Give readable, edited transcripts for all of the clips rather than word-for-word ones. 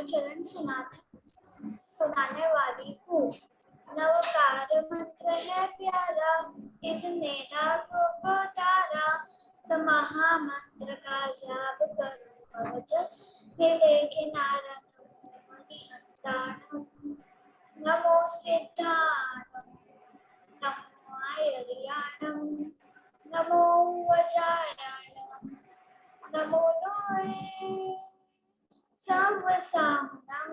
चरण सुनाने वाली हूँ। नवकार मंत्र है प्यारा, इसने नागों को तारा। समाहा मंत्र का जाप करो भवजल मिले किनारा। नमो सिद्धाणम, नमो आयर्याणम, नमो वज्रायणम, नमो नोए सर्वसामनम।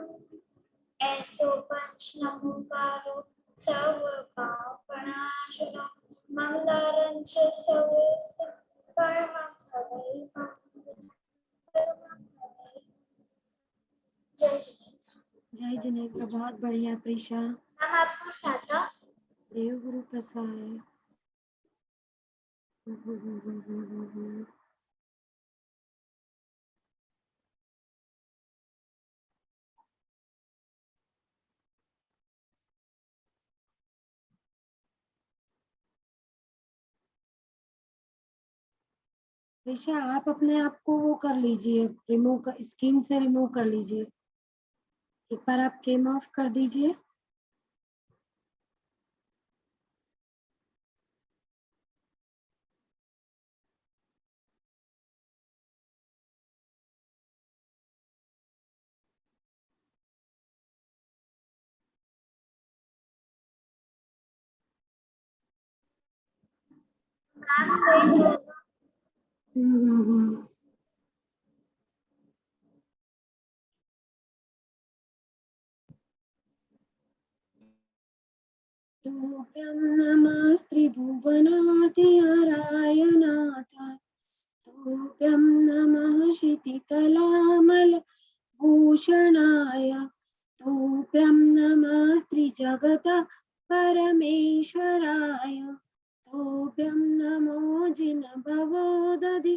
ऐसो पंच नमोकारो सर्व पापनाशनो मंगलारंच सर्वस परमं हवै परमं हवै। जय जिनेन्द्र। जय जिनेन्द्र, बहुत बढ़िया प्रीशा। हम आपको सादा देव गुरु प्रसाद। प्रीशा, आप अपने आप को वो कर लीजिए, रिमूव स्क्रीन से रिमूव कर लीजिए। एक बार आप केम ऑफ कर दीजिए। तोभ्यं नमस्त्रिभुवनार्तिहरायनाथ, तोभ्यं नमः क्षितितलामलभूषणाय, तोभ्यं नमस्त्रिजगत परमेश्वराय, तोभ्यं नमो जिनभवोदधि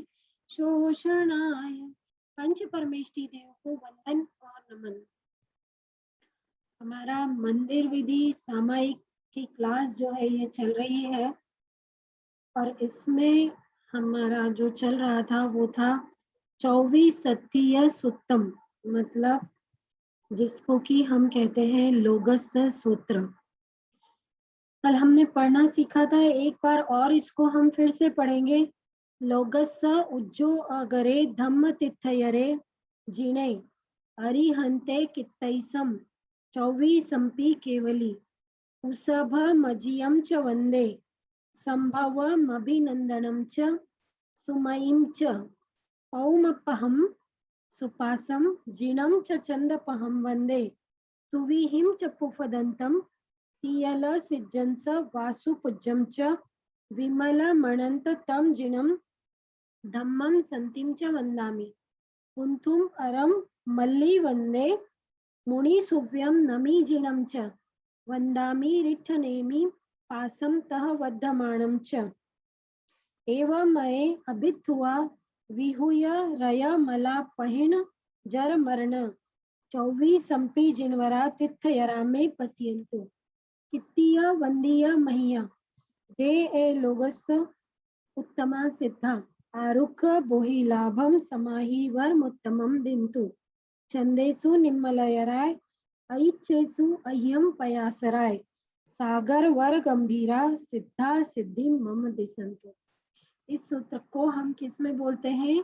शोषणाय। पंच परमेष्टि देव को वंदन और नमन। हमारा मंदिर विधि सामायिक की क्लास जो है ये चल रही है और इसमें हमारा जो चल रहा था वो था 24 सत्य सुत्तम, मतलब जिसको कि हम कहते हैं लोगस सूत्र। कल हमने पढ़ना सीखा था, एक बार और इसको हम फिर से पढ़ेंगे। लोगस उज्जो अगरे धम्म तिथयरे जिणे अरिहंते कित्तैसम 24 संपी केवली उसभ मजियम च वंदे संभवमभिनंदनम च सुमयीं च पौमपहम सुपासम जिणं च चंदपहम वंदे सुविहिं च पुफदंतम सियल सिज्जंस वासुपूज्यं च विमलमणंत तम जिणं धम्मं संतिं च वंदामि कुंतुम अरम मल्ली वंदे मुनिसुव्यं नमी जिणं च वंदामि रिठ्ठनेमि पासं तह वद्धमानं च एवमये अभित्वा विहूय रय मला पहिण जर मरण 24 संपी जिनवरा तिथयरा में पसियंतु कित्तीय वंदीय मह्य दे ए लोगस उत्तमा सिद्धा आरुख बोहि लाभम समाहि वर्मुत्तमम दिंतु चंदेसु निम्मलयराय ऐच्छेसु अह्यम पयासराय सागर वर गंभीरा सिद्धा सिद्धि मम दिसंतु। इस सूत्र को हम किस में बोलते हैं?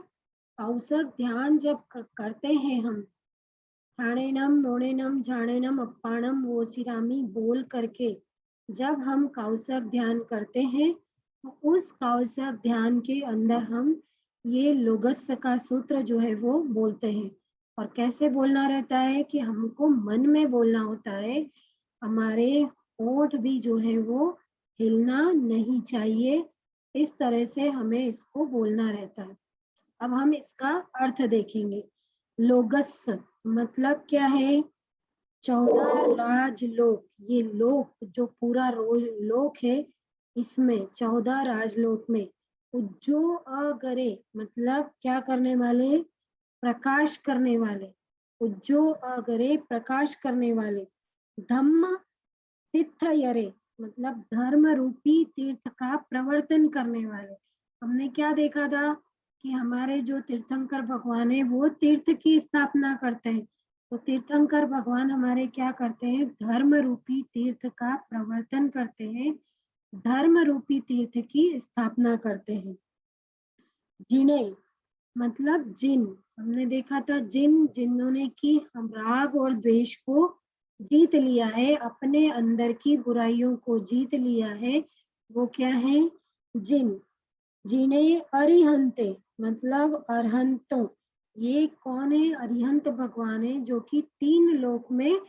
कौसक ध्यान जब करते हैं हम ठाणेनम मोणेनम झाणेनम अप्पाणम वोसिरामी बोल करके जब हम कौसक ध्यान करते हैं तो उस कौसक ध्यान के अंदर हम ये लोगस का सूत्र जो है वो बोलते हैं। और कैसे बोलना रहता है कि हमको मन में बोलना होता है, हमारे होंठ भी जो है वो हिलना नहीं चाहिए। इस तरह से हमें इसको बोलना रहता है। अब हम इसका अर्थ देखेंगे। लोगस मतलब क्या है? 14 राजलोक। ये लोक जो पूरा लोक है इसमें 14 राजलोक में उज्जो अगरे मतलब क्या करने वाले? प्रकाश करने वाले। उज्जो अगरे प्रकाश करने वाले। धम्म तीर्थयरे मतलब धर्म रूपी तीर्थ का प्रवर्तन करने वाले। हमने क्या देखा था कि हमारे जो तीर्थंकर भगवान है वो तीर्थ की स्थापना करते हैं। तो तीर्थंकर भगवान हमारे क्या करते हैं, धर्म रूपी तीर्थ का प्रवर्तन करते हैं, धर्म रूपी तीर्थ की स्थापना करते हैं। जिन्हें मतलब जिन, हमने देखा था जिन्होंने की हम राग और द्वेष को जीत लिया है, अपने अंदर की बुराइयों को जीत लिया है, वो क्या है, जिन। जिन्हें अरिहंते मतलब अरहंतों, ये कौन है, अरिहंत भगवान है जो कि 3 लोक में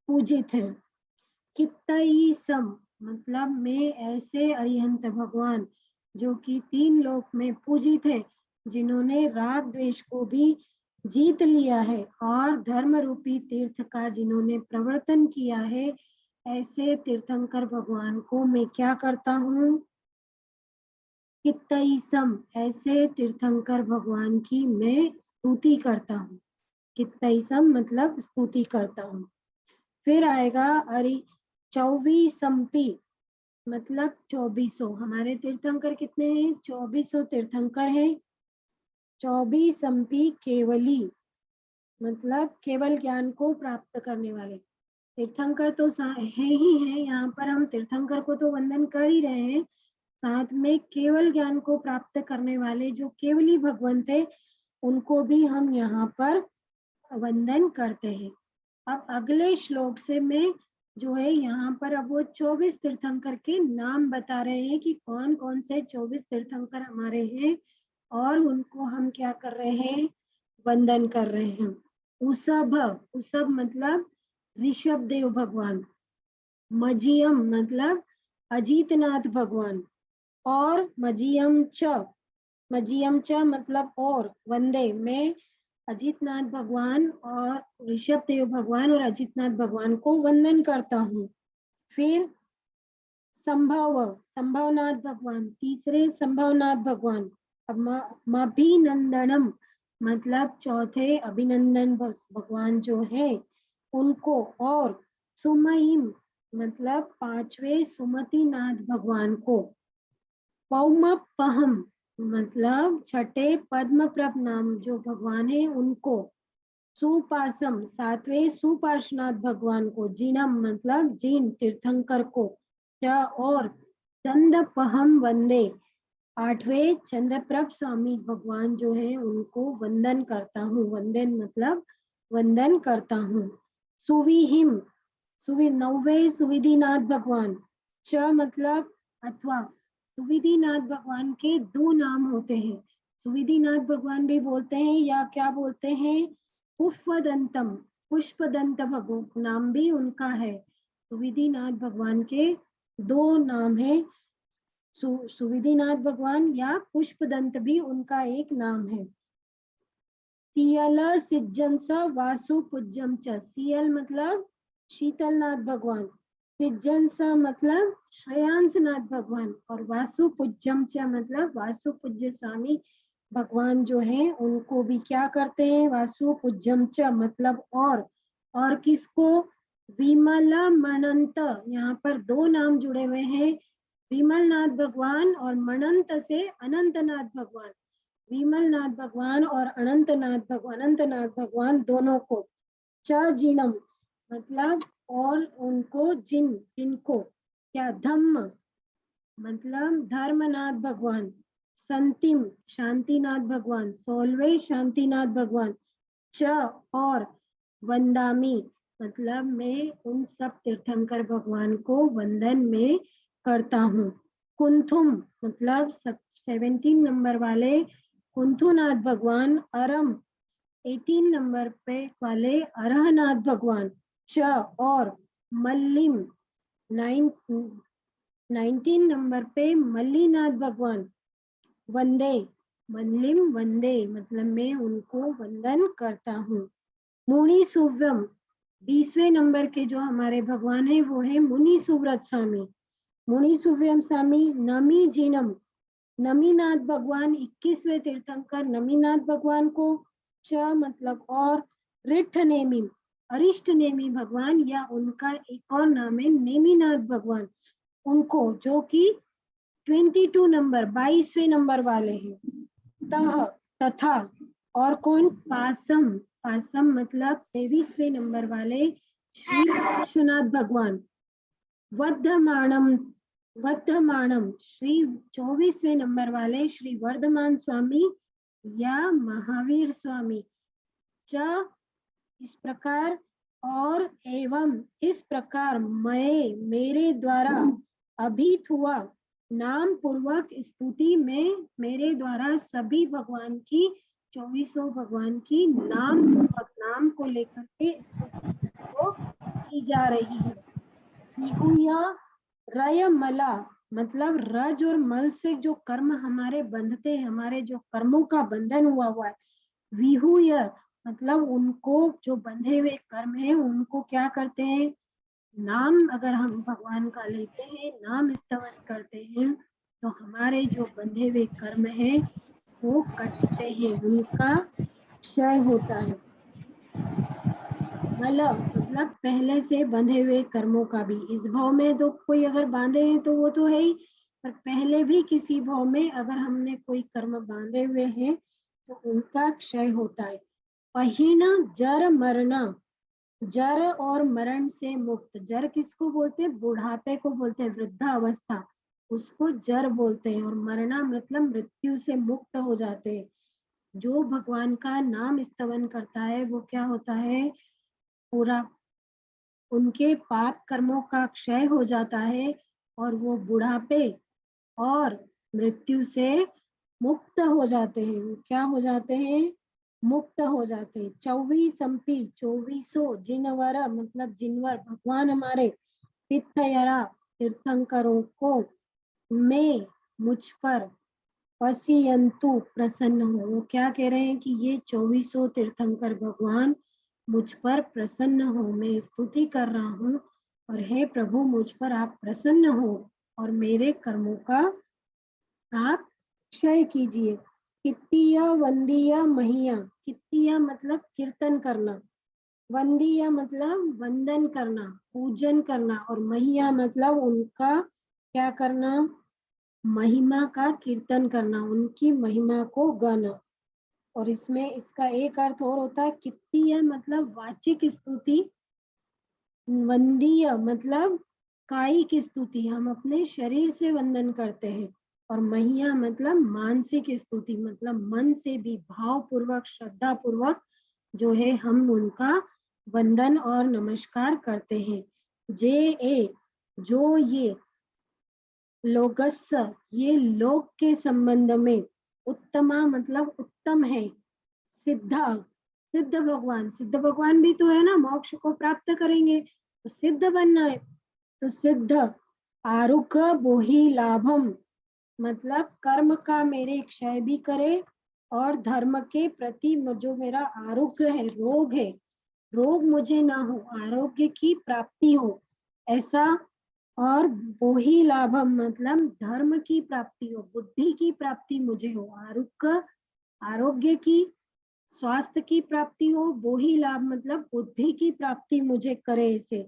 पूजित है। कित्तई सम मतलब में ऐसे अरिहंत भगवान जो कि 3 लोक में पूजित है, जिन्होंने राग द्वेष को भी जीत लिया है और धर्म रूपी तीर्थ का जिन्होंने प्रवर्तन किया है, ऐसे तीर्थंकर भगवान को मैं क्या करता हूँ, कित्तई सम ऐसे तीर्थंकर भगवान की मैं स्तुति करता हूँ। कित्तई सम मतलब स्तुति करता हूँ। फिर आएगा अरि 24 मतलब 2400। हमारे तीर्थंकर कितने हैं, 2400 तीर्थंकर हैं। 24 केवली मतलब केवल ज्ञान को प्राप्त करने वाले तीर्थंकर तो है ही है। यहाँ पर हम तीर्थंकर को तो वंदन कर ही रहे हैं, साथ में केवल ज्ञान को प्राप्त करने वाले जो केवली भगवंत है, उनको भी हम यहाँ पर वंदन करते हैं। अब अगले श्लोक से मैं जो है यहाँ पर अब वो 24 तीर्थंकर के नाम बता रहे हैं कि कौन कौन से 24 तीर्थंकर हमारे हैं और उनको हम क्या कर रहे हैं, वंदन कर रहे हैं। उसभ, उसभ मतलब ऋषभ देव भगवान। मजियम मतलब अजीतनाथ भगवान। और मजियम च मतलब और, वंदे में अजीतनाथ भगवान और ऋषभ देव भगवान और अजीतनाथ भगवान को वंदन करता हूँ। फिर संभवनाथ भगवान, तीसरे संभवनाथ भगवान। अभिनंदनम मतलब चौथे अभिनंदन भगवान जो है उनको। और सुमहिम मतलब 5वें सुमतिनाथ भगवान को। पौमपहम मतलब छठे पद्मप्रभ नाम जो भगवान है उनको। सुपासम 7वें सुपार्श्वनाथ भगवान को। जिनम मतलब जिन तीर्थंकर को। और चंदपहम वंदे 8वें चंद्रप्रभ स्वामी भगवान जो है उनको वंदन करता हूँ। वंदन मतलब वंदन करता हूँ। सुविहिम 9वें सुविधिनाथ भगवान। च मतलब अथवा, सुविधिनाथ भगवान के 2 नाम होते हैं, सुविधिनाथ भगवान भी बोलते हैं या क्या बोलते हैं, पुष्पदंतम, पुष्पदंत भगवान नाम भी उनका है। सुविधिनाथ भगवान के 2 नाम है, सुविधिनाथ भगवान या पुष्पदंत भी उनका एक नाम है। सियल सिज्जन स वासु पूज्यम च, सियल मतलब शीतलनाथ भगवान, सिज्जन स मतलब श्रेयांसनाथ भगवान और वासु पूज्यम च मतलब वासु पूज्य स्वामी भगवान जो है उनको भी क्या करते हैं, वासु पूज्यम च मतलब और किसको, विमला मनंत, यहाँ पर 2 नाम जुड़े हुए हैं, विमलनाथ भगवान और मनंत से अनंतनाथ भगवान। विमलनाथ भगवान और अनंतनाथ भगवान दोनों को। च जिनम मतलब और उनको, जिनको क्या, धम्म मतलब धर्मनाथ भगवान। संतिम शांतिनाथ भगवान, 16वें शांतिनाथ भगवान। च और वंदामी मतलब मैं उन सब तीर्थंकर भगवान को वंदन में करता हूँ। कुंथुम मतलब 17 नंबर वाले कुंथुनाथ भगवान। अरम 18 नंबर पे वाले अरहनाथ भगवान। च और मल्लिम 19 नंबर पे मल्लीनाथ भगवान। वंदे मल्लिम वंदे मतलब मैं उनको वंदन करता हूँ। मुनि सुव्रम 20वें नंबर के जो हमारे भगवान है वो है मुनि सुव्रत स्वामी। मुनि सुव्रम स्वामी। नमी जिनम नमीनाथ भगवान 21वें तीर्थंकर नमीनाथ भगवान को। च मतलब और। रिठ नेमी अरिष्ट नेमी भगवान या उनका एक और नाम है नेमीनाथ भगवान, उनको जो कि 22 नंबर 22वें नंबर वाले हैं। तथा और कौन, पासम पासम मतलब 23वें नंबर वाले श्री विश्वनाथ भगवान। वर्धमानम वर्धमानम श्री 24वें नंबर वाले श्री वर्धमान स्वामी या महावीर स्वामी। च इस प्रकार और एवं इस प्रकार मैं मेरे द्वारा अभित हुआ नाम पूर्वक स्तुति में मेरे द्वारा सभी भगवान की 24 भगवान की नाम पूर्वक नाम को लेकर के स्तुति को की जा रही है। विहुया रय मला मतलब रज और मल से जो कर्म हमारे बंधते हैं, हमारे जो कर्मों का बंधन हुआ है। विहुय मतलब उनको जो बंधे हुए कर्म है उनको क्या करते हैं, नाम अगर हम भगवान का लेते हैं, नाम स्तवन करते हैं तो हमारे जो बंधे हुए कर्म है वो कटते हैं, उनका क्षय होता है। मतलब पहले से बंधे हुए कर्मों का भी, इस भाव में तो कोई अगर बांधे हैं तो वो तो है ही, पर पहले भी किसी भाव में अगर हमने कोई कर्म बांधे हुए हैं तो उनका क्षय होता है। पहिना जर मरना, जर और मरण से मुक्त। जर किसको बोलते हैं, बुढ़ापे को बोलते हैं, वृद्धावस्था उसको जर बोलते हैं। और मरना मतलब मृत्यु से मुक्त हो जाते हैं। जो भगवान का नाम स्तवन करता है वो क्या होता है, पूरा उनके पाप कर्मों का क्षय हो जाता है और वो बुढ़ापे और मृत्यु से मुक्त हो जाते हैं। वो क्या हो जाते हैं, मुक्त हो जाते हैं। 24 24 जिनवर मतलब जिनवर भगवान हमारे तीर्थयरा तीर्थंकरों को मैं मुझ पर पसियंतु प्रसन्न हो। वो क्या कह रहे हैं कि ये 24 तीर्थंकर भगवान मुझ पर प्रसन्न हो, मैं स्तुति कर रहा हूँ और हे प्रभु मुझ पर आप प्रसन्न हो और मेरे कर्मों का आप क्षय कीजिए। कित्तीय वंदीय महिया, कित्तीय मतलब कीर्तन करना, वंदीय मतलब वंदन करना, पूजन करना, और महिया मतलब उनका क्या करना, महिमा का कीर्तन करना, उनकी महिमा को गाना। और इसमें इसका एक अर्थ और होता है, कित्तीय मतलब वाचिक स्तुति, वंदीय मतलब कायिक स्तुति, हम अपने शरीर से वंदन करते हैं, और महिया मतलब मानसिक स्तुति, मतलब मन से भी भाव पूर्वक श्रद्धा पूर्वक जो है हम उनका वंदन और नमस्कार करते हैं। जे ए जो ये लोगस ये लोक के संबंध में, उत्तमा मतलब उत्तम है, सिद्धा सिद्ध भगवान, सिद्ध भगवान भी तो है ना, मोक्ष को प्राप्त करेंगे तो सिद्ध बनना है। तो सिद्ध आरुख बोहि लाभम मतलब कर्म का मेरे क्षय भी करे और धर्म के प्रति जो मेरा आरोग्य है, रोग है, रोग मुझे ना हो, आरोग्य की प्राप्ति हो ऐसा। और बोहि लाभम मतलब धर्म की प्राप्ति हो, बुद्धि की प्राप्ति मुझे हो, आरोग्य आरोग्य की स्वास्थ्य की प्राप्ति हो, बोहि लाभ मतलब बुद्धि की प्राप्ति मुझे करे इसे।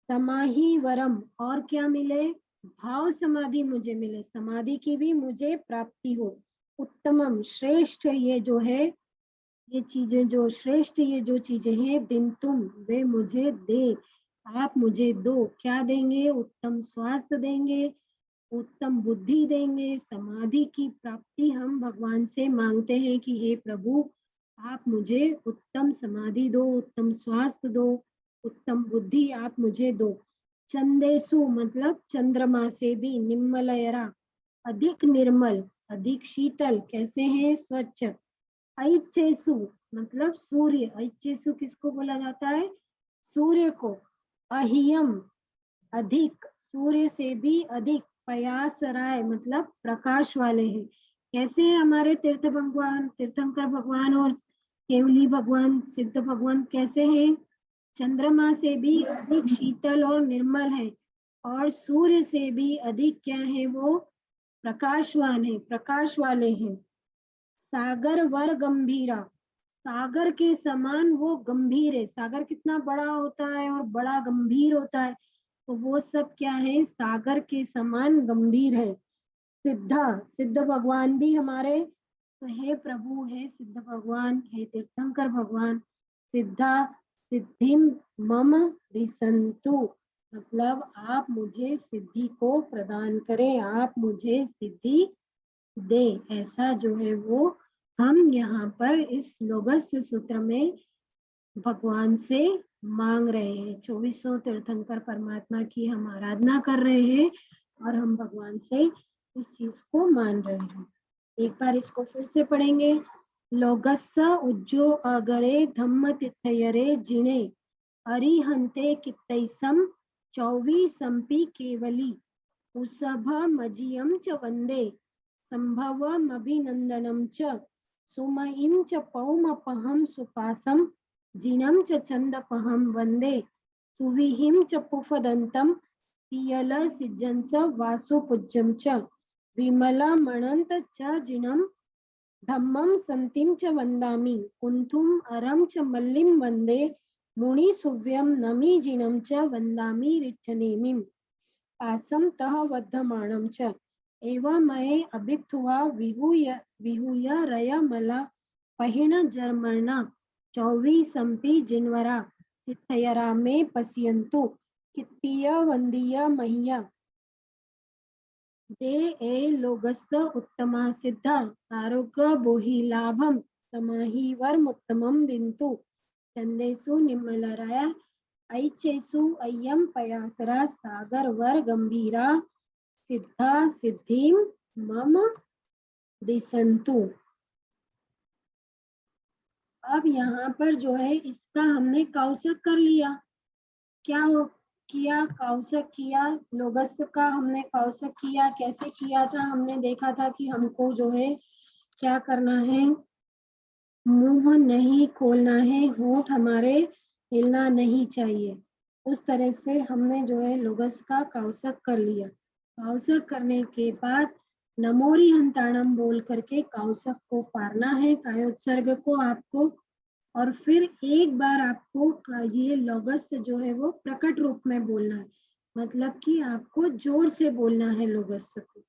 समाही वरम और क्या मिले, भाव समाधि मुझे मिले, समाधि की भी मुझे प्राप्ति हो। उत्तमम श्रेष्ठ ये जो है, ये चीजें जो श्रेष्ठ ये जो चीजें हैं, दिन तुम वे मुझे दे, आप मुझे दो। क्या देंगे, उत्तम स्वास्थ्य देंगे, उत्तम बुद्धि देंगे, समाधि की प्राप्ति हम भगवान से मांगते हैं कि हे प्रभु आप मुझे उत्तम समाधि दो, उत्तम स्वास्थ्य दो, उत्तम बुद्धि आप मुझे दो। चंदेसु मतलब चंद्रमा से भी, निम्मलयरा अधिक निर्मल, अधिक शीतल, कैसे हैं, स्वच्छ। ऐचेसु मतलब सूर्य, ऐचेसु किसको बोला जाता है, सूर्य को। अहियम अधिक, सूर्य से भी अधिक। पयासराय मतलब प्रकाश वाले हैं। कैसे हैं हमारे तीर्थ भगवान, तीर्थंकर भगवान और केवली भगवान, सिद्ध भगवान कैसे हैं, चंद्रमा से भी अधिक शीतल और निर्मल है, और सूर्य से भी अधिक क्या है, वो प्रकाशवान है, प्रकाश वाले हैं। सागर वर गंभीरा, सागर के समान वो गंभीर है, सागर कितना बड़ा होता है और बड़ा गंभीर होता है, तो वो सब क्या है, सागर के समान गंभीर है। सिद्धा सिद्ध भगवान भी हमारे तो हे प्रभु, हे सिद्ध भगवान, हे तीर्थंकर भगवान, सिद्धा सिद्धिम मम दिसंतु, मतलब आप मुझे सिद्धि को प्रदान करें, आप मुझे सिद्धि दे। ऐसा जो है वो हम यहाँ पर इस लोगस्य सूत्र में भगवान से मांग रहे हैं। 2400 तीर्थंकर परमात्मा की हम आराधना कर रहे हैं और हम भगवान से इस चीज को मान रहे हैं। एक बार इसको फिर से पढ़ेंगे। लोगस्स उज्जो अगरे धम्म तिथयरे जिणे अरिहंते कित्तैसम चौवीसंपि केवली उसभ मजियम च वंदे संभवमभिनंदनम च सुमहिं च पौमपहं सुपासम जिनं च चंदपहं वंदे सुविहिं च पुफदन्तं पियल सिज्जंस वासुपूज्यं च विमलमणंत च जिनं धम्मं संतिं च वन्दामि कुंथुम अरं च मल्लिं वंदे मुनिसुव्यं नमि जिनं च वन्दामि रिठ्ठनेमिं पासं तः वद्धमानं च एवमये अभित्वा विहूय रयमला पहिण जर्मणा चौवीसंपि जिन्वरा तिथयरा मे पश्यन्तु कित्तीय वंदीय मह्या दे ए लोगस्स उत्तमा सिद्धा आरोग्य बोहि लाभम समाहि वर्मुत्तमं दिन्तु चंदेसु निम्मलराय ऐचेसु अय्यम पयासरा सागर वर गंभीरा सिद्धा सिद्धिं मम दिसंतु। अब यहाँ पर जो है इसका हमने कौशक कर लिया। क्या किया? कौशक किया। लोगस का हमने कौशक किया। कैसे किया था? हमने देखा था कि हमको जो है क्या करना है, मुंह नहीं खोलना है, होंठ हमारे हिलना नहीं चाहिए। उस तरह से हमने जो है लोगस का कौशक कर लिया। कौशक करने के बाद नमोरी हंताणम बोल करके कौशक को पारना है, कायोत्सर्ग को आपको, और फिर एक बार आपको ये लोगस जो है वो प्रकट रूप में बोलना है, मतलब कि आपको जोर से बोलना है लोगस को।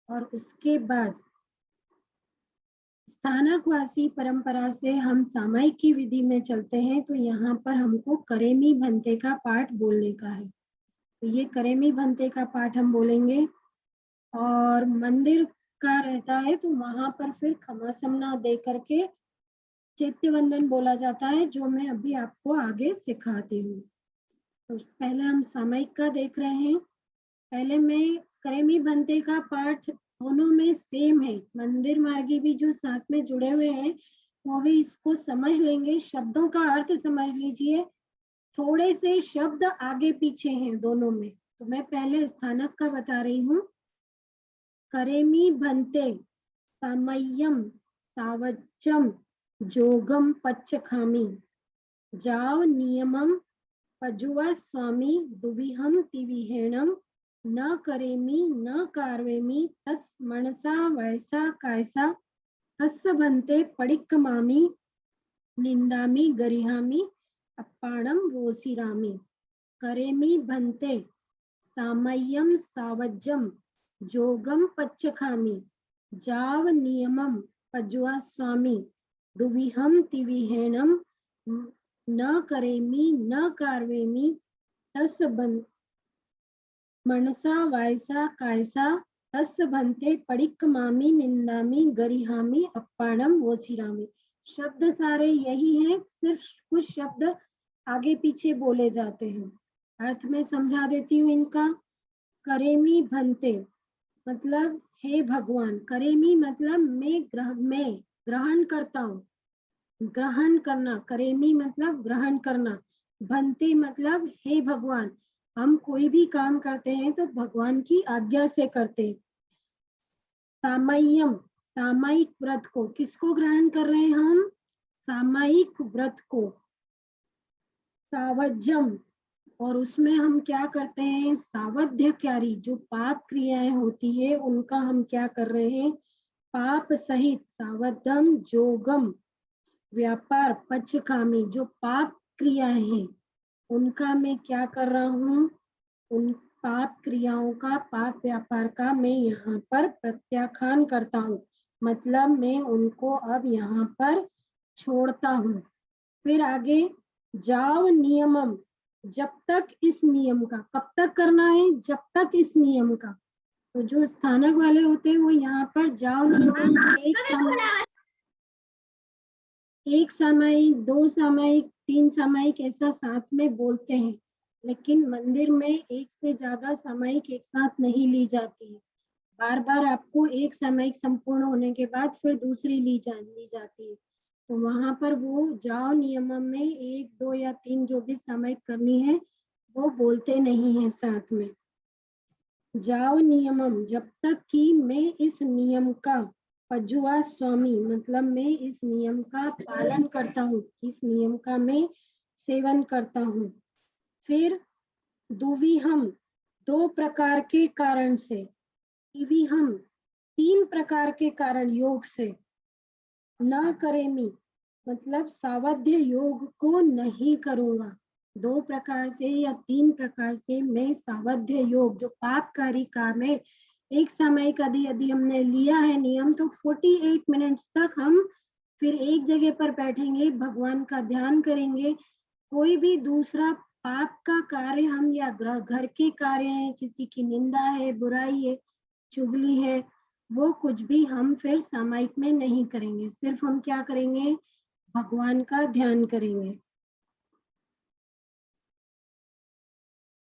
और उसके बाद स्थानकवासी परंपरा से हम सामायिक की विधि में चलते हैं, तो यहाँ पर हमको करेमी भंते का पाठ बोलने का है। तो ये करेमी भंते का पाठ हम बोलेंगे। और मंदिर का रहता है तो वहां पर फिर खमा समना दे करके चैत्य वंदन बोला जाता है, जो मैं अभी आपको आगे सिखाती हूँ। तो पहले हम सामायिक का देख रहे हैं। पहले मैं करेमी भंते का पाठ दोनों में सेम है। मंदिर मार्गी भी जो साथ में जुड़े हुए हैं वो भी इसको समझ लेंगे। शब्दों का अर्थ समझ लीजिए, थोड़े से शब्द आगे पीछे हैं दोनों में। तो मैं पहले स्थानक का बता रही हूँ। करेमी भंते सामय्यम सावज्जम जोगम पच्चखामी जाव नियमम पजुवा स्वामी दुविहम तिविहेणम न करेमी न कार्वेमी तस मनसा वैसा कायसा हस्स भंते पडिक्कमामी निंदामी गरिहामी अप्पाणम वोसिरामी। करेमी भंते सामय्यम सावज्जम जोगम पच्चखामी जाव नियमम पज्वा स्वामी दुविहम तिविहेणम न करेमी न कार्वेमी तस मनसा वायसा कायसा तस भंते पडिक्कमामी निंदामी गरिहामी अप्पाणम वोसिरामी। शब्द सारे यही हैं, सिर्फ कुछ शब्द आगे पीछे बोले जाते हैं। अर्थ में समझा देती हूँ इनका। करेमी भंते मतलब हे भगवान। करेमी मतलब मैं ग्रहण करता हूँ, ग्रहण करना। करेमी मतलब ग्रहण करना। भंते मतलब हे भगवान। हम कोई भी काम करते हैं तो भगवान की आज्ञा से करते हैं। सामय्यम सामायिक व्रत को, किसको ग्रहण कर रहे हैं हम? सामायिक व्रत को। सावज्जम, और उसमें हम क्या करते हैं? सावध्यकारी, जो पाप क्रियाएं होती है उनका हम क्या कर रहे हैं? पाप सहित। सावधम जोगम व्यापार पचकामी, जो पाप क्रियाएं हैं उनका मैं क्या कर रहा हूँ? उन पाप क्रियाओं का, पाप व्यापार का मैं यहाँ पर प्रत्याख्यान करता हूँ। मतलब मैं उनको अब यहाँ पर छोड़ता हूँ। फिर आगे जाव नियमम, जब तक इस नियम का, कब तक करना है, जब तक इस नियम का। तो जो स्थानक वाले होते हैं वो यहाँ पर जाव नियमम एक सामायिक, 2 सामायिक, 3 सामायिक ऐसा साथ में बोलते हैं, लेकिन मंदिर में एक से ज्यादा सामायिक एक साथ नहीं ली जाती है। बार बार आपको एक सामायिक संपूर्ण होने के बाद फिर दूसरी ली जाती है। तो वहां पर वो जाओ नियमम में 1, 2 या 3 जो भी सामायिक करनी है वो बोलते नहीं है साथ में। जाओ नियमम, जब तक कि मैं इस नियम का पजुआ स्वामी, मतलब मैं इस नियम का पालन करता हूँ, इस नियम का मैं सेवन करता हूँ। फिर दुवी हम, 2 प्रकार के कारण से, इवी हम 3 प्रकार के कारण योग से, न करेमी मतलब सावध्य योग को नहीं करूंगा। 2 प्रकार से या 3 प्रकार से मैं सावध्य योग, जो पापकारी काम है, एक सामयिक यदि हमने लिया है नियम, तो 48 मिनट्स तक हम फिर एक जगह पर बैठेंगे, भगवान का ध्यान करेंगे। कोई भी दूसरा पाप का कार्य हम, या घर के कार्य है, किसी की निंदा है, बुराई है, चुगली है, वो कुछ भी हम फिर सामायिक में नहीं करेंगे। सिर्फ हम क्या करेंगे, भगवान का ध्यान करेंगे।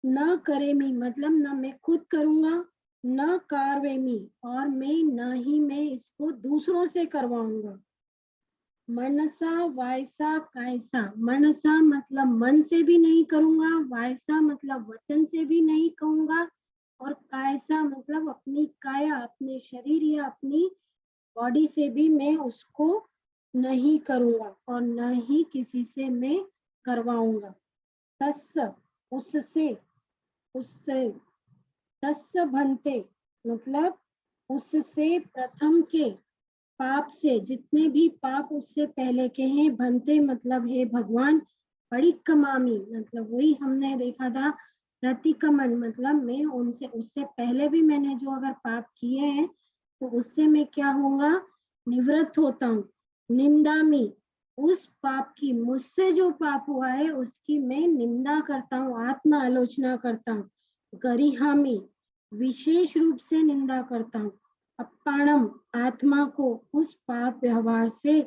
न करेमी मतलब न मैं खुद करूंगा, न कारवेमी और मैं ही मैं इसको दूसरों से करवाऊंगा। मनसा वायसा कायसा, मनसा मतलब मन से भी नहीं करूंगा, वायसा मतलब वचन से भी नहीं कहूंगा, और कायसा मतलब अपनी काया, अपने शरीर या अपनी बॉडी से भी मैं उसको नहीं करूंगा और न ही किसी से मैं करवाऊंगा। तस्य उससे, उससे, तस्य भन्ते मतलब उससे, प्रथम के पाप से, जितने भी पाप उससे पहले के हैं, भन्ते मतलब हे भगवान, परिक्रमामी मतलब वही हमने देखा था, प्रतिक्रमण मतलब मैं उनसे, उससे पहले भी मैंने जो अगर पाप किए हैं तो उससे मैं क्या होगा, निवृत्त होता हूँ। निंदामी उस पाप की, मुझसे जो पाप हुआ है उसकी मैं निंदा करता हूँ, आत्मा आलोचना करता हूँ। गरिहामी विशेष रूप से निंदा करता हूँ। अपाणम आत्मा को उस पाप व्यवहार से,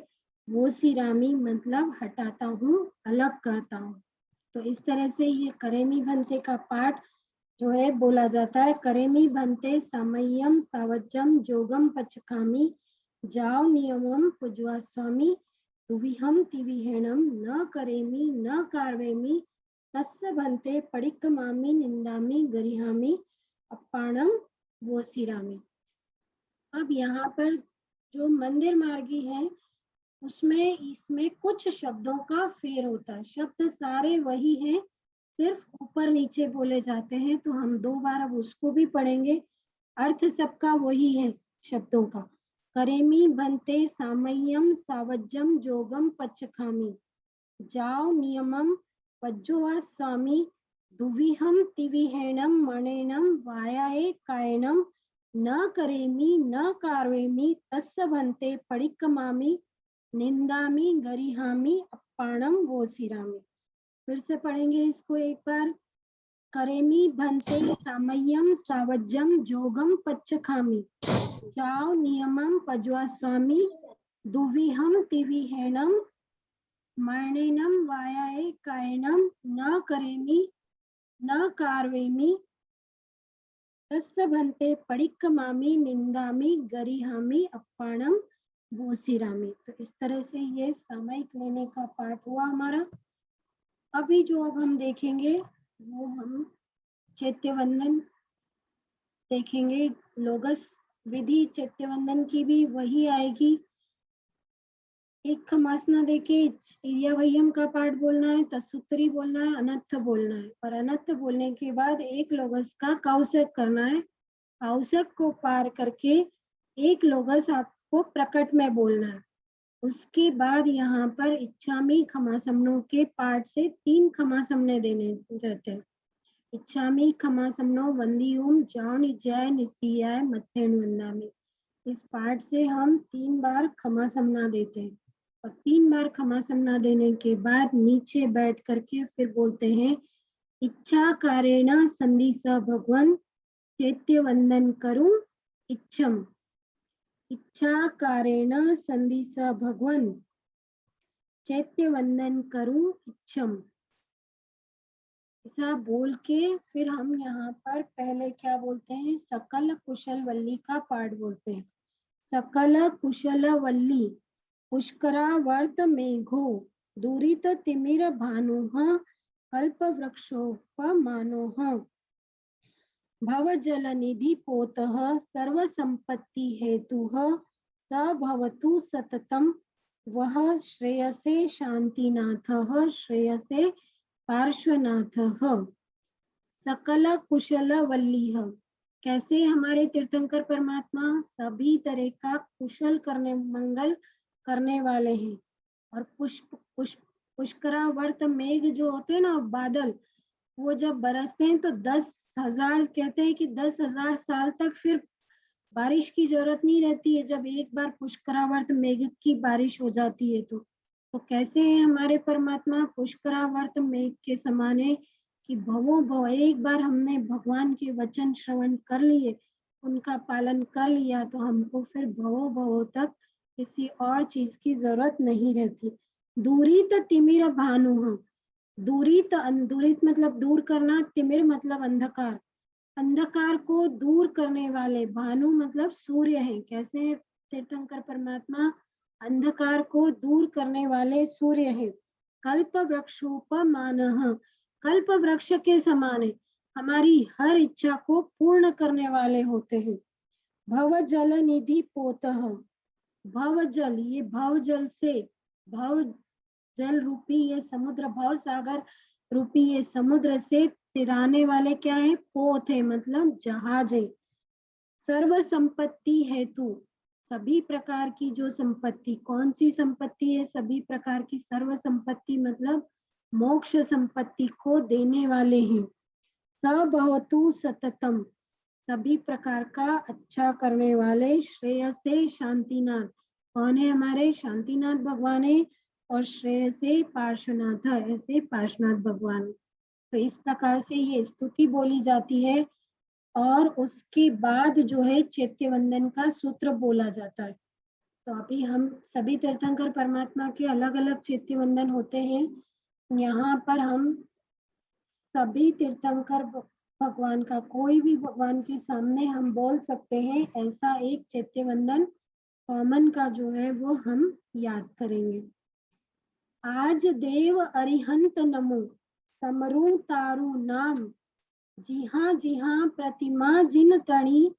वो सिरामी मतलब हटाता हूँ, अलग करता हूँ। तो इस तरह से ये करेमी भंते का पाठ जो है बोला जाता है। करेमी भंते समयम सावज्जम जोगम पचकामी, जाओ नियमम पुज्वा स्वामी, तुविहम तिविहेणम न करेमी न कारवेमी, तस्य भंते पडिक्कमामी निंदामी गरिहामी अपाणम वो सिरामी। अब यहाँ पर जो मंदिर मार्गी है उसमें इसमें कुछ शब्दों का फेर होता है, शब्द सारे वही हैं, सिर्फ ऊपर नीचे बोले जाते हैं। तो हम 2 बार अब उसको भी पढ़ेंगे, अर्थ सबका वही है शब्दों का। करेमी बनते सामय्यम सावज्जम जोगम पचखामी, जाओ नियमम पज्जोवा स्वामी, दुविहम तिविहेणम मणेनम वायाए कायनम, न करेमी न कारवेमी तस्य भन्ते पडिक्कमामी निंदामी गरिहामी अपाणम वो सिरामी। फिर से पढ़ेंगे इसको एक बार। करेमी भन्ते सामय्यम सावज्जम जोगम पच्चखामी, जाओ नियमम पज्वा स्वामी, दुविहम तिविहेणम मरणेनम वायाए कायनम, न करेमी न कारवेमी तस्य भन्ते पडिक्कमामी निंदामी गरिहामी अपाणम वो सिरामी। तो इस तरह से ये सामयिक लेने का पाठ हुआ हमारा। अभी जो अब हम देखेंगे वो हम चैत्यवंदन देखेंगे। लोगस विधि चैत्यवंदन की भी वही आएगी। एक खमासना देके इरियावय्यम का पाठ बोलना है, तत्सूत्री बोलना है, अनर्थ बोलना है, और अनर्थ बोलने के बाद एक लोगस का कौशक करना है। कौशक को पार करके एक लोगस आपको प्रकट में बोलना है। उसके बाद यहाँ पर इच्छामी खमासमनों के पाठ से 3 खमासमने देने रहते हैं। इच्छामी खमासमनो वंदी ओम जान जय निसियाय मथेन वंदामी। इस पाठ से हम 3 बार खमा समना देते हैं और 3 बार खमा समना देने के बाद नीचे बैठ करके फिर बोलते हैं इच्छा कारेण संधि स भगवन चैत्य वंदन करूं इच्छम। इच्छा कारेण संधि स भगवन चैत्य वंदन करूं इच्छम। ऐसा बोल के फिर हम यहाँ पर पहले क्या बोलते हैं, सकल कुशल वल्ली का पाठ बोलते हैं। सकल कुशल वल्ली पुष्करावर्त मेघो दूरित तिमिर भानुः कल्प वृक्षोपमानोः भव जल निधि पोतः सर्व संपत्ति हेतुः स भवतु सततम वह श्रेयसे शांतिनाथः श्रेयसे पार्श्वनाथः। सकल कुशल वल्लीह, कैसे हमारे तीर्थंकर परमात्मा सभी तरह का कुशल करने मंगल करने वाले हैं। और पुष्करावर्त मेघ जो होते हैं ना बादल, वो जब बरसते हैं तो 10,000 कहते हैं कि 10,000 साल तक फिर बारिश की जरूरत नहीं रहती है जब एक बार पुष्करावर्त मेघ की बारिश हो जाती है। तो कैसे है हमारे परमात्मा, पुष्करावर्त मेघ के समान है कि भवो भव, एक बार हमने भगवान के वचन श्रवण कर लिए, उनका पालन कर लिया तो हमको फिर भवो भवो तक किसी और चीज की जरूरत नहीं रहती। दूरित तिमिर भानु, दूरित दूरित मतलब दूर करना, तिमिर मतलब अंधकार, अंधकार को दूर करने वाले, भानु मतलब सूर्य है। कैसे तीर्थंकर परमात्मा अंधकार को दूर करने वाले सूर्य है। कल्प वृक्षोपमानः, कल्प वृक्ष के समान है, हमारी हर इच्छा को पूर्ण करने वाले होते हैं। भव जल निधि पोतः, भव जल, ये भव जल से, भव जल रूपी ये समुद्र, भव सागर रूपी ये समुद्र से तिराने वाले क्या है, पोत है मतलब जहाज है। सर्व संपत्ति हेतु, सभी प्रकार की जो संपत्ति, कौन सी संपत्ति है, सभी प्रकार की सर्व संपत्ति मतलब मोक्ष संपत्ति को देने वाले हैं। सबवतु सततम, सभी प्रकार का अच्छा करने वाले, श्रेयसे शांतिनाथ, कौन है हमारे शांतिनाथ भगवान है, और श्रेयसे पार्श्वनाथ, ऐसे पार्श्वनाथ भगवान। तो इस प्रकार से ये स्तुति बोली जाती है और उसके बाद जो है चैत्य वंदन का सूत्र बोला जाता है। तो अभी हम सभी तीर्थंकर परमात्मा के अलग अलग चैत्य वंदन होते हैं। यहाँ पर हम सभी तीर्थंकर भगवान का, कोई भी भगवान के सामने हम बोल सकते हैं, ऐसा एक चैत्य वंदन कॉमन का जो है वो हम याद करेंगे। आज देव अरिहंत नमो समरू तारु नाम, जी हाँ प्रतिमा जिन तणी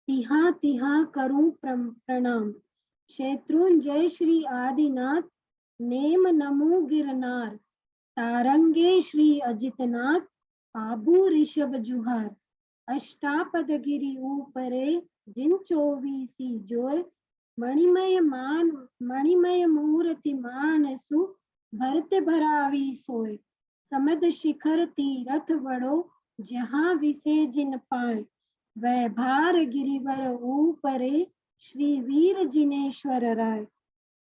तिहा तिहा करूं प्रणाम। शत्रुंजय श्री आदिनाथ नेम नमो गिरनार, तारंगे श्री अजितनाथ आबू ऋषभ जुहार। अष्टापदगिरि ऊपरे जिन चौबीसी जोर, मणिमय मूर्ति मानसु भरत भरावी सोय। समद शिखर तीरथ बड़ो जहाँ विसे जिन पाए, वह भार गिरिवर ऊपरे श्री वीर जिनेश्वर राय।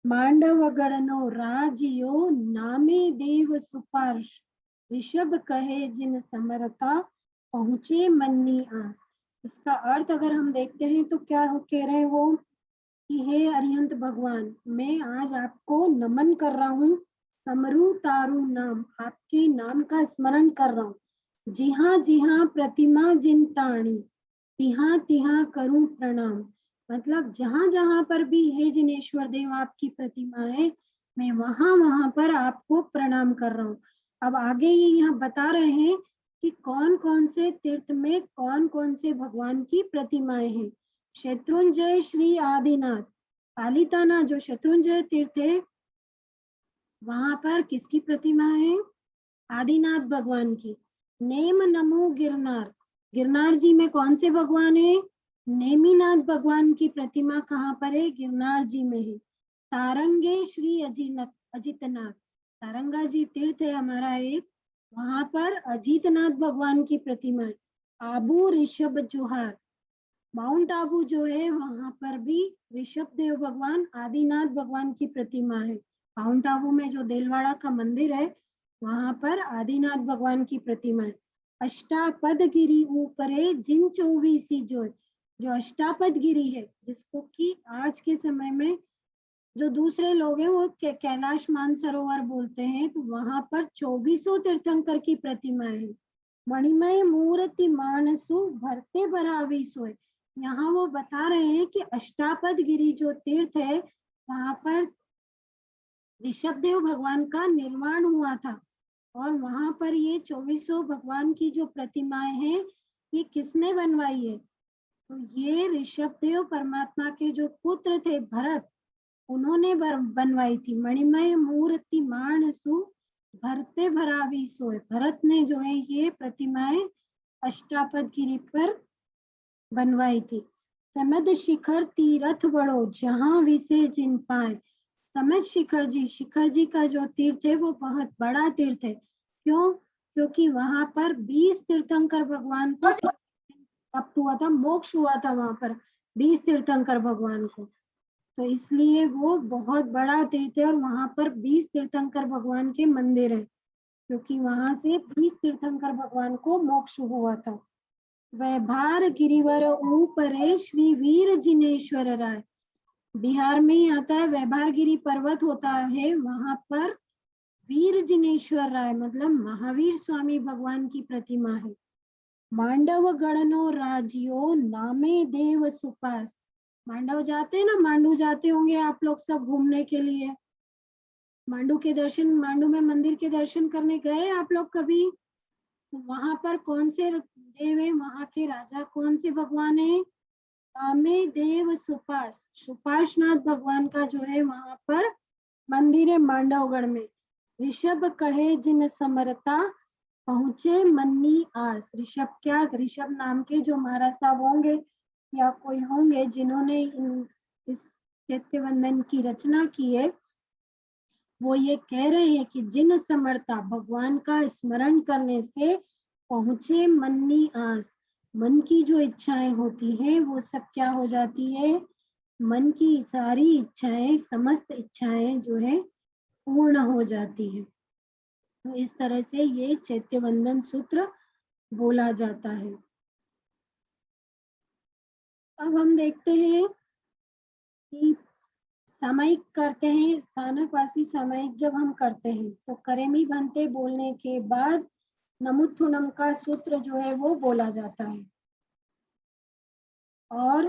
मांडव गणनो राजियो नामे देव सुपार्श, ऋषभ कहे जिन समरता पहुँचे मन्नी आस। इसका अर्थ अगर हम देखते हैं तो क्या कह रहे हैं वो कि हे अरिहंत भगवान, मैं आज आपको नमन कर रहा हूँ, समरू तारू नाम, आपके नाम का स्मरण कर रहा हूँ। जी हाँ प्रतिमा जिन ताणी तिहा तिहा करूं प्रणाम, मतलब जहां जहां पर भी हे जिनेश्वर देव आपकी प्रतिमा है, मैं वहां वहां पर आपको प्रणाम कर रहा हूँ। अब आगे ये यहाँ बता रहे हैं कि कौन कौन से तीर्थ में कौन कौन से भगवान की प्रतिमाएं हैं। शत्रुंजय श्री आदिनाथ, पालिताना जो शत्रुंजय तीर्थ है वहां पर किसकी प्रतिमा है, आदिनाथ भगवान की। नेम नमो गिरनार, गिरनार जी में कौन से भगवान है, नेमिनाथ भगवान की प्रतिमा कहाँ पर है, गिरनार जी में है। तारंगे श्री अजितनाथ, तारंगा जी तीर्थ है हमारा एक, वहां पर अजितनाथ भगवान की प्रतिमा है। आबू ऋषभ जुहार, माउंट आबू जो है वहां पर भी ऋषभ देव भगवान आदिनाथ भगवान की प्रतिमा है। माउंट आबू में जो देलवाड़ा का मंदिर है वहां पर आदिनाथ भगवान की प्रतिमा है। अष्टापद गिरी ऊपरे जिन चौबीसी जो अष्टापद गिरी है, जिसको कि आज के समय में जो दूसरे लोग हैं वो कैलाश मानसरोवर बोलते हैं, तो वहां पर 24 तीर्थंकर की प्रतिमाएं हैं। मणिमय मूर्ति मानसु भरते भरावी सोए। यहाँ वो बता रहे हैं कि अष्टापद गिरी जो तीर्थ है वहां पर ऋषभ देव भगवान का निर्माण हुआ था, और वहां पर ये 24 भगवान की जो प्रतिमाएं हैं ये किसने बनवाई है? तो ये ऋषभ देव परमात्मा के जो पुत्र थे भरत, उन्होंने बनवाई थी। मणिमय मूर्ति मानसु भरते भरावी सोए। भरत ने जो है ये प्रतिमाएं अष्टापद गिरी पर बनवाई थी। समद शिखर तीरथ बड़ो जहां विसे जिन पाए। समद शिखर जी का जो तीर्थ है वो बहुत बड़ा तीर्थ है। क्यों? क्योंकि वहां पर 20 तीर्थंकर भगवान को प्राप्त हुआ था, मोक्ष हुआ था वहां पर 20 तीर्थंकर भगवान को, तो इसलिए वो बहुत बड़ा तीर्थ है। और वहां पर 20 तीर्थंकर भगवान के मंदिर है, क्योंकि वहां से 20 तीर्थंकर भगवान को मोक्ष हुआ था। वैभार गिरिवर ऊपरे श्री वीर जिनेश्वर राय। बिहार में ही आता है, वैभार गिरी पर्वत होता है, वहां पर वीर जिनेश्वर राय मतलब महावीर स्वामी भगवान की प्रतिमा है। मांडव गणनो राजियो नामे देव सुपास। मांडव जाते हैं ना, मांडू जाते होंगे आप लोग सब घूमने के लिए। मांडू के दर्शन, मांडू में मंदिर के दर्शन करने गए आप लोग कभी? तो वहां पर कौन से देव है, वहां के राजा कौन से भगवान है? नामे देव सुपास, सुपाशनाथ भगवान का जो है वहां पर मंदिर है मांडवगढ़ में। ऋषभ कहे जिन समरता पहुंचे मन्नी आस। ऋषभ क्या, ऋषभ नाम के जो महाराज साहब होंगे या कोई होंगे जिन्होंने इस चैत्यवंदन की रचना की है, वो ये कह रहे हैं कि जिन समर्था भगवान का स्मरण करने से पहुंचे मन्नी आस, मन की जो इच्छाएं होती हैं वो सब क्या हो जाती है? मन की सारी इच्छाएं, समस्त इच्छाएं जो है पूर्ण हो जाती है। तो इस तरह से ये चैत्यवंदन सूत्र बोला जाता है। अब हम देखते हैं कि सामयिक करते हैं, स्थानकवासी सामयिक जब हम करते हैं तो करेमी भंते बोलने के बाद नमुत्थुनम का सूत्र जो है वो बोला जाता है। और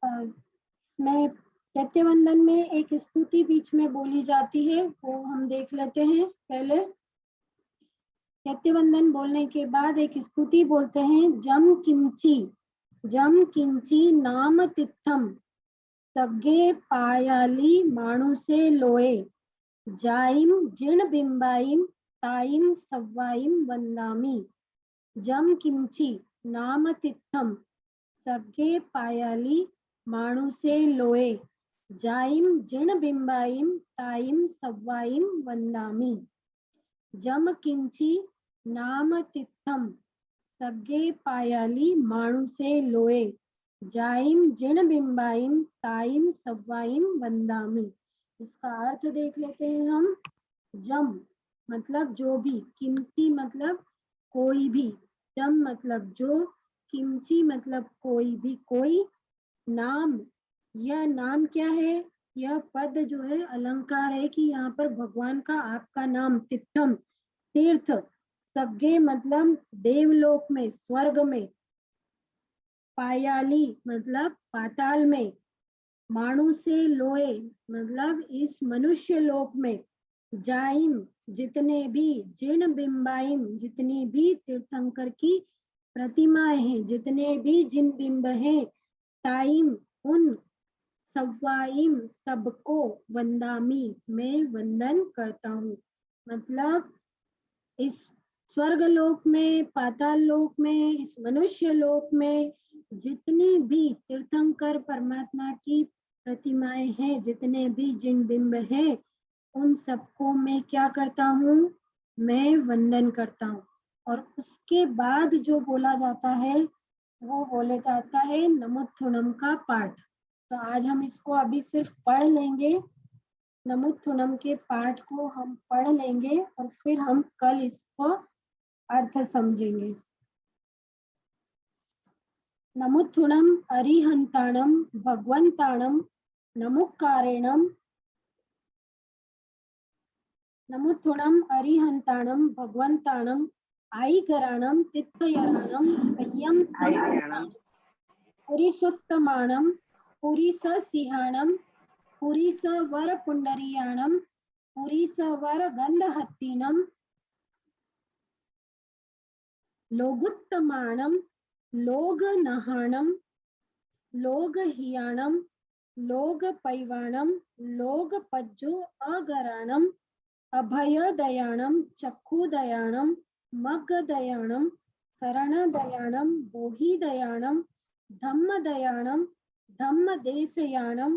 इसमें चैत्यवंदन में एक स्तुति बीच में बोली जाती है, वो हम देख लेते हैं। पहले चैत्यवंदन बोलने के बाद एक स्तुति बोलते हैं। जम किंची नाम तिथम तग्गे पायाली माणुसे लोए जाइम जिण बिंबाइम ताइम सव्वाइम वंदामी। जम किंची नाम तिथम सग्गे पायाली माणुसे लोए जाइम जिण बिंबाइम ताइम सव्वाइम वंदामी। जम किंची नाम तिथम सग्गे पायाली माणुसे लोए जाइम जिण बिंबाइम ताइम सव्वाइम वंदामी। इसका अर्थ देख लेते हैं हम। जम मतलब जो भी, किमची मतलब कोई भी, जम मतलब जो, किमची मतलब कोई भी, कोई, नाम, यह नाम क्या है? यह पद जो है अलंकार है कि यहाँ पर भगवान का आपका नाम, तिथम तीर्थ, सग्गे मतलब देवलोक में, स्वर्ग में, पायाली मतलब पाताल में, माणु से लोए मतलब इस मनुष्य लोक में, जाइम जितने भी, जिन बिंबाइम जितनी भी तीर्थंकर की प्रतिमाएं हैं, जितने भी जिन बिंब हैं, ताइम उन, सव्वाइम सबको, वंदामी मैं वंदन करता हूँ। मतलब इस स्वर्ग लोक में, पाताल लोक में, इस मनुष्य लोक में जितनी भी तीर्थंकर परमात्मा की प्रतिमाएं हैं, जितने भी जिन बिंब हैं, उन सबको मैं क्या करता हूँ? मैं वंदन करता हूँ। और उसके बाद जो बोला जाता है वो बोले जाता है नमुत्थुनम का पाठ। तो आज हम इसको अभी सिर्फ पढ़ लेंगे, नमुत्थुनम के पाठ को हम पढ़ लेंगे और फिर हम कल इसको अर्थ समझेंगे। नमुत्थुनम अरिहंताणम भगवंताणम नमुक्कारेणम नमुत्थुनम अरिहंताणम भगवंताणम आईकराणम तित्थयराणम संयम पुरीसुत्तमाणम पुरीससिंहाणम पुरीसवरपुंडरीयाणम पुरीसवरगंधहत्तीनम लोगुत्तमाणम लोगनहाणम लोगहियाणम लोगपैवाणम लोगपज्जो अगराणम अभयदयाणम चक्षुदयाणम मग्गदयाणम शरणदयाणम बोहिदयाणम धम्मदयाणम धम्मदेशयाणम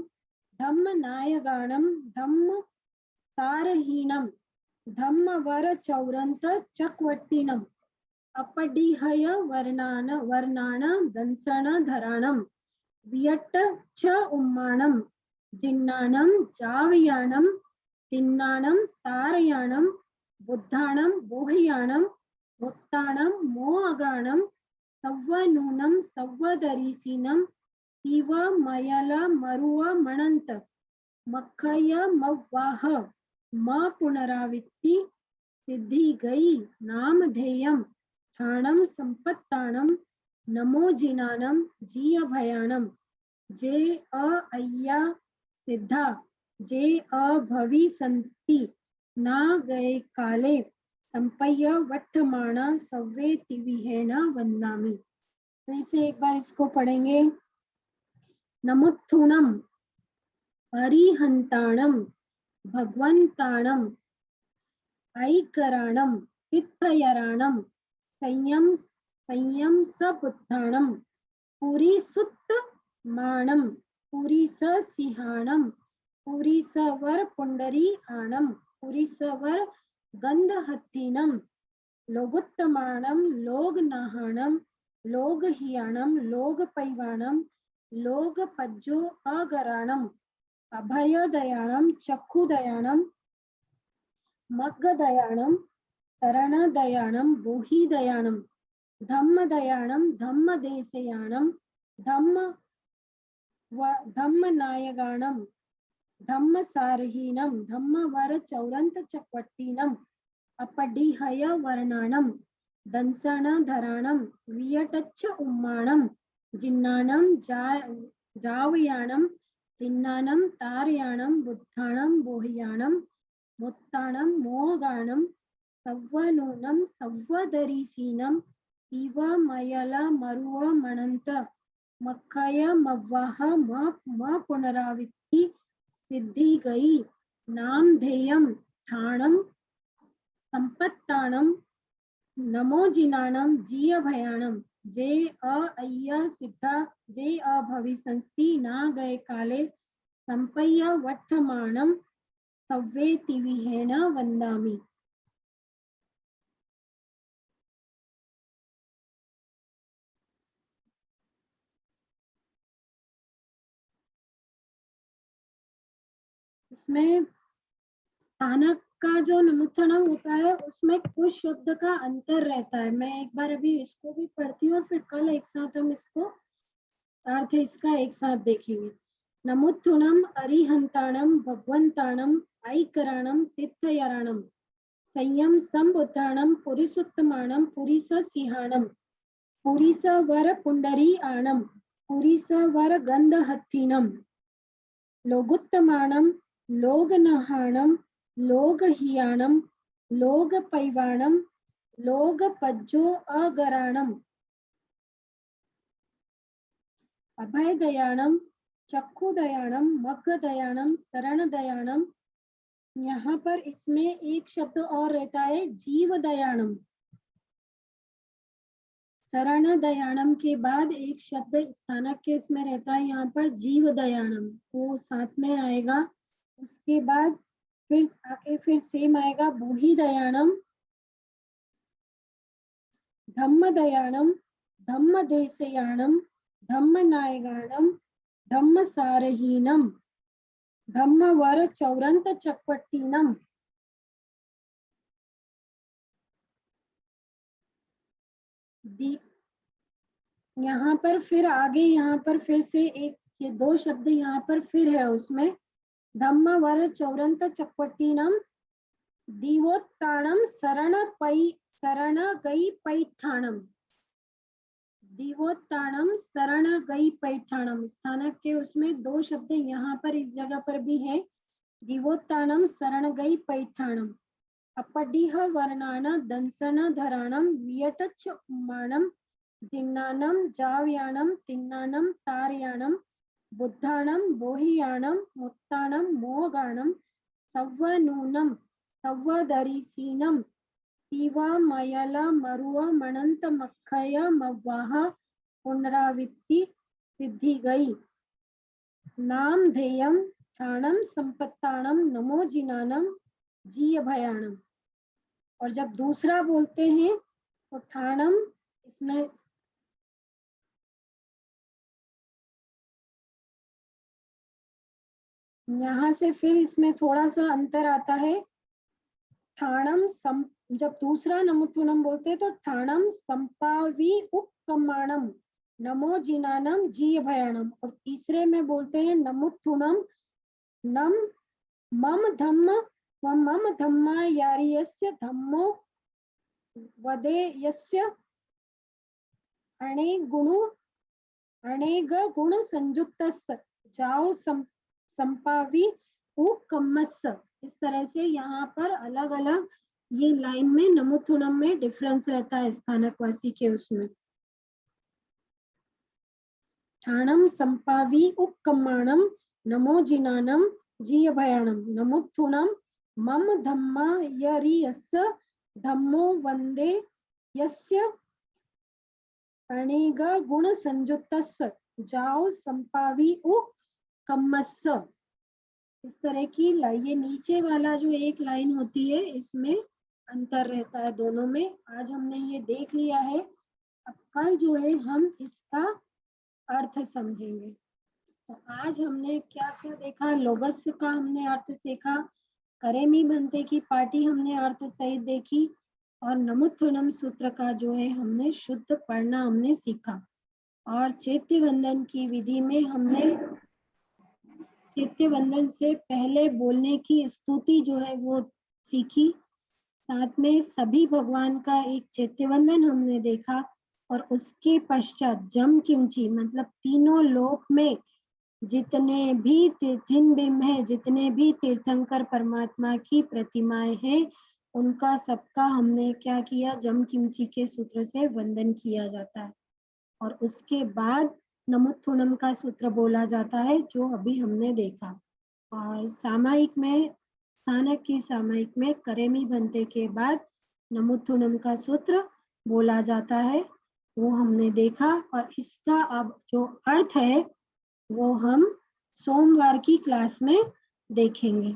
धम्मनायगाणम धम्मसारहीणम धम्मवरचौरंत चक्वट्टिनम अपडिहय वर्णान दंसनधराणम वियट्ट च उम्माणम जिन्नाणम जावयाणम तिन्नाणम तारयाणम बुद्धाणम बोहयाणम मुत्ताणम मोअगाणम सव्वनूनम सव्वदरीसीनम इव मयल मरुव मणंत मक्खय मव्वाह म पुनरावित्ति सिद्धि गई नामधेयम ठाणम संपत्ताणम नमो जिनानम जीय भयाणम जे अय्या सिद्धा जे अभवि संति ना गए काले संपय्य वट्ठमाणा सव्वे तिविहेण वंदामि। फिर से एक बार इसको पढ़ेंगे। नमुत्थुनम अरिहंताणम भगवंताणम ऐकराणम तित्थयराणम संयम सबुद्धाणम पुरीसुत्तमाणम पुरीससिंहाणम पुरीसवर पुंडरी आणम पुरीसवर गंधहत्तीनम लोगुत्तमाणम लोगनाहाणम लोगहियाणम लोगपैवाणम लोगपज्जो अगराणम अभयदयाणम चक्षुदयाणम मग्गदयाणम शरणदयाणम बोहिदयाणम धम्मदयाणम धम्मदेशयाणम धम्मनायगाणम धम्मसारहीणम धम्मवरचौरंतचक्वट्टिनम अपडिहय वर्णानम दंसनधराणम वियटच्च उम्माणम जिन्नाणम जावयाणम तिन्नाणम तारयाणम बुद्धाणम बोहयाणम मुत्ताणम मोगाणम सव्वनूनम सव्वदरीसीनम इव मयल मरुव मणंत मक्खय मव्वाह म पुनरावित्ति सिद्धि गई नामधेयम ठाणम संपत्ताणम नमो जिनाणम जीय भयाणम जे अय्य सिद्धा जे अभवि संस्थि ना गए काले संपय्य वट्ठमाणम सव्वे तिविहेण वंदामि। इसमें स्थानक का जो नमुत्थनम होता है उसमें कुछ शब्द का अंतर रहता है। मैं एक बार अभी इसको भी पढ़ती हूँ और फिर कल एक साथ हम इसको अर्थ इसका एक साथ देखेंगे। नमुत्थुनम अरिहंताणम भगवंताणम ऐकराणम तीर्थयाराणम संयम संबुद्धाणम पुरीसुत्तमाणम पुरीससिंहाणम पुरीसवर पुंडरी आणम पुरीसवर गंधहत्तीनम लोगुत्तमाणम लोगनहाणम लोगहियाणम लोगपैवाणम लोगपज्जो अगराणम अभयदयाणम चक्षुदयाणम मग्गदयाणम शरणदयाणम। यहाँ पर इसमें एक शब्द और रहता है जीवदयाणम। शरणदयाणम के बाद एक शब्द स्थानक के इसमें रहता है यहाँ पर जीवदयाणम, वो साथ में आएगा। उसके बाद फिर आके फिर सेम आएगा बोहिदयाणम धम्मदयाणम धम्म देशयाणम धम्म नायगाणम धम्म सारहीनम धम्म वर चौरंत चकपट्टीनम। यहाँ पर फिर आगे, यहाँ पर फिर से एक ये दो शब्द यहाँ पर फिर है उसमें, धम्म वर चौरंत चकपट्टीनम दीवोत्तानम शरण गई पैठाणम। दीवोत्तानम शरण गई पैठाणम, स्थानक के उसमें दो शब्द यहाँ पर इस जगह पर भी है, दीवोत्तानम शरण गई पैठाणम। अपडिह वर्णान दंसन धराणम वियटच माणम जिन्नानम जावयाणम तिन्नानम तारयाणम बुद्धाणम बोहियाणम मुत्ताणम मोहगाणम सव्वनूनम सव्वदरिसीनम शिवा मयल मरुआ मनंत मखय मव्वाह पुनरावृत्ति सिद्धि गई। नाम धेयम ठाणम संपत्ताणम नमो जिनानम जी अभयाणम। और जब दूसरा बोलते हैं तो ठाणम, इसमें यहाँ से फिर इसमें थोड़ा सा अंतर आता है। ठाणम जब दूसरा नमुत्थुनम बोलते हैं तो ठाणम संपावी उपकमाणम नमो जिनानम जी अभयाणम। और तीसरे में बोलते हैं नमुत्थुनम नम मम धम्म मम धम्मा यारियस्य धम्मो वदेयस्य अनेग गुण संयुक्तस्य जाओ संपावी उपकम्मस्य। इस तरह से यहाँ पर अलग अलग ये लाइन में नमुत्थुनम में डिफरेंस रहता है स्थानकवासी के उसमें। ठाणम संपावी उपकम्माणम नमो जिनानम जी अभयाणम नमुत्थुनम मम धम्मा यरियस्य धम्मो वंदे यस्य अनेग गुण संयुक्तस्य जाओ संपावी उपकम्मस्य। इस तरह की ये नीचे वाला जो एक लाइन होती है इसमें अंतर रहता है दोनों में। आज हमने ये देख लिया है, अब कल जो है हम इसका अर्थ समझेंगे। तो आज हमने क्या क्या देखा, लोगस का हमने अर्थ सीखा, करेमी बनते की पार्टी हमने अर्थ सहित देखी, और नमुत्थुनम सूत्र का जो है हमने शुद्ध पढ़ना हमने सीखा। और चैत्य वंदन की विधि में हमने चैत्य वंदन से पहले बोलने की स्तुति जो है वो सीखी, साथ में सभी भगवान का एक चैत्य वंदन हमने देखा, और उसके पश्चात जम किमची मतलब तीनों लोक में जितने भी जिन है, जितने भी तीर्थंकर परमात्मा की प्रतिमाएं हैं, उनका सबका हमने क्या किया, जम किमची के सूत्र से वंदन किया जाता है। और उसके बाद नमुत्थुनम का सूत्र बोला जाता है जो अभी हमने देखा। और सामायिक में, स्थानक की सामायिक में करेमी बनते के बाद नमुत्थुनम का सूत्र बोला जाता है, वो हमने देखा। और इसका अब जो अर्थ है वो हम सोमवार की क्लास में देखेंगे।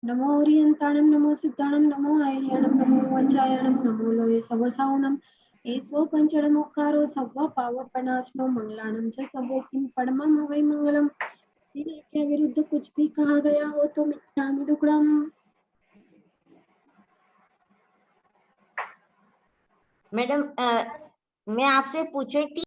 नमो ओरियंताणम नमो सिद्धाणम नमो आयर्याणम नमो वंचायाणम नमो लोये सवसावनम एसो पंचड़मोक्कारो सव्वा पावपनासनो मंगलाणम च सवोसिम परमम हवै मंगलम। के विरुद्ध कुछ भी कहा गया हो तो मिथ्यामि दुक्कडम। मैडम मैं आपसे पूछे कि